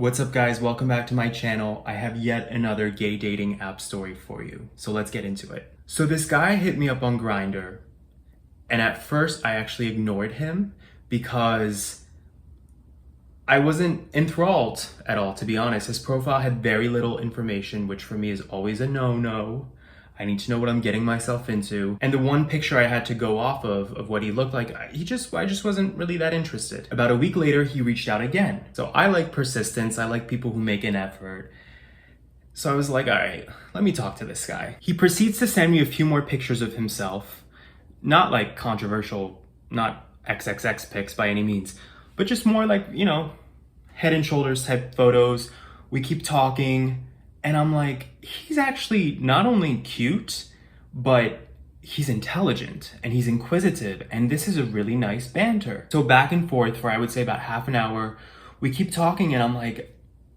What's up guys, welcome back to my channel. I have yet another gay dating app story for you. So let's get into it. So this guy hit me up on grindr, and at first I actually ignored him because I wasn't enthralled at all, to be honest. His profile had very little information, which for me is always a no-no. I need to know what I'm getting myself into. And the one picture I had to go off of what he looked like, I just wasn't really that interested. About a week later, he reached out again. So I like persistence. I like people who make an effort. So I was like, all right, let me talk to this guy. He proceeds to send me a few more pictures of himself. Not like controversial, not XXX pics by any means, but just more like, you know, head and shoulders type photos. We keep talking. And I'm like, he's actually not only cute, but he's intelligent and he's inquisitive. And this is a really nice banter. So back and forth for I would say about half an hour, we keep talking and I'm like,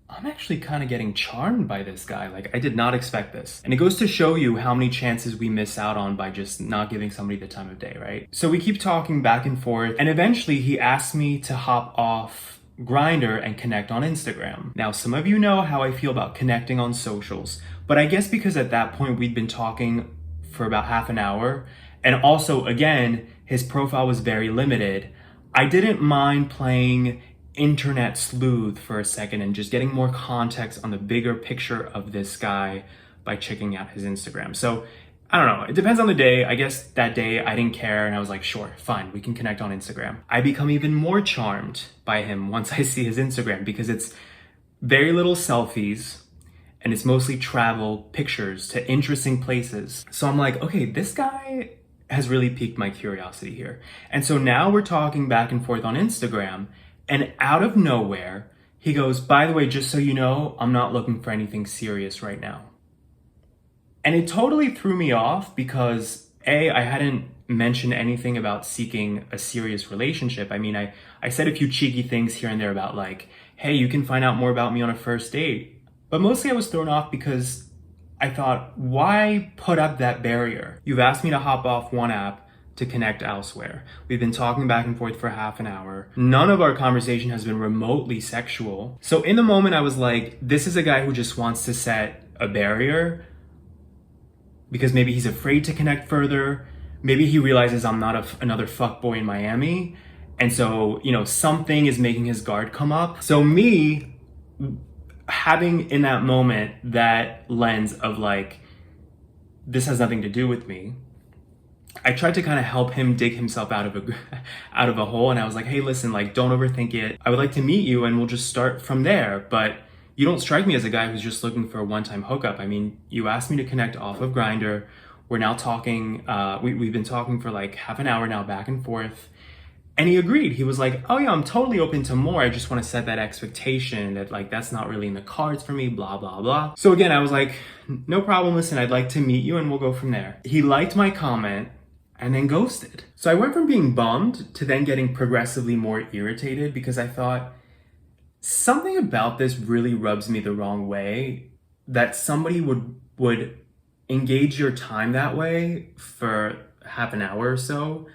I'm actually kind of getting charmed by this guy. Like I did not expect this. And it goes to show you how many chances we miss out on by just not giving somebody the time of day, right? So we keep talking back and forth. And eventually he asked me to hop off grindr and connect on Instagram. Now, some of you know how I feel about connecting on socials, but I guess because at that point we'd been talking for about half an hour, and also again, his profile was very limited, I didn't mind playing internet sleuth for a second and just getting more context on the bigger picture of this guy by checking out his Instagram. So I don't know, it depends on the day. I guess that day I didn't care and I was like, sure, fine, we can connect on Instagram. I become even more charmed by him once I see his Instagram because it's very little selfies and it's mostly travel pictures to interesting places. So I'm like, okay, this guy has really piqued my curiosity here. And so now we're talking back and forth on Instagram, and out of nowhere, he goes, by the way, just so you know, I'm not looking for anything serious right now. And it totally threw me off because A, I hadn't mentioned anything about seeking a serious relationship. I mean, I said a few cheeky things here and there about like, hey, you can find out more about me on a first date. But mostly I was thrown off because I thought, why put up that barrier? You've asked me to hop off one app to connect elsewhere. We've been talking back and forth for half an hour. None of our conversation has been remotely sexual. So in the moment I was like, this is a guy who just wants to set a barrier because maybe he's afraid to connect further. Maybe he realizes I'm not another fuckboy in Miami. And so, you know, something is making his guard come up. So me having in that moment that lens of like, this has nothing to do with me, I tried to kind of help him dig himself out of a hole. And I was like, hey, listen, like, don't overthink it. I would like to meet you and we'll just start from there. But you don't strike me as a guy who's just looking for a one-time hookup. I mean, you asked me to connect off of grindr. We're now talking, we've been talking for like half an hour now, back and forth. And he agreed. He was like, oh yeah, I'm totally open to more. I just want to set that expectation that like, that's not really in the cards for me, blah, blah, blah. So again, I was like, no problem. Listen, I'd like to meet you and we'll go from there. He liked my comment and then ghosted. So I went from being bummed to then getting progressively more irritated because I thought, something about this really rubs me the wrong way, that somebody would engage your time that way for half an hour or so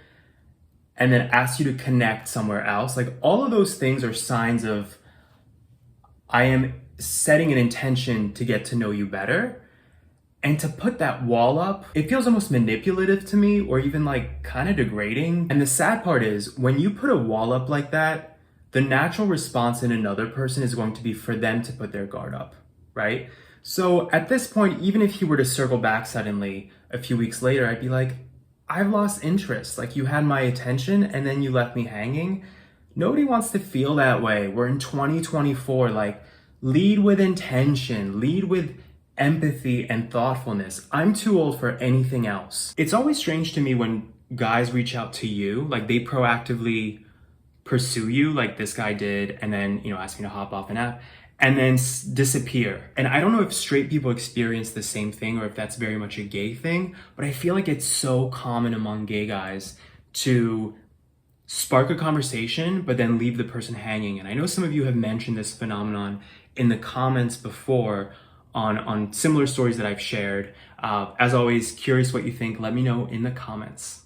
and then ask you to connect somewhere else. Like all of those things are signs of I am setting an intention to get to know you better. And to put that wall up, it feels almost manipulative to me, or even like kind of degrading. And the sad part is when you put a wall up like that, the natural response in another person is going to be for them to put their guard up, right? So at this point, even if he were to circle back suddenly a few weeks later, I'd be like, I've lost interest. Like you had my attention and then you left me hanging. Nobody wants to feel that way. We're in 2024, like lead with intention, lead with empathy and thoughtfulness. I'm too old for anything else. It's always strange to me when guys reach out to you, like they proactively pursue you like this guy did, and then, you know, ask me to hop off an app and then disappear. And I don't know if straight people experience the same thing or if that's very much a gay thing, but I feel like it's so common among gay guys to spark a conversation, but then leave the person hanging. And I know some of you have mentioned this phenomenon in the comments before on similar stories that I've shared. As always, curious what you think. Let me know in the comments.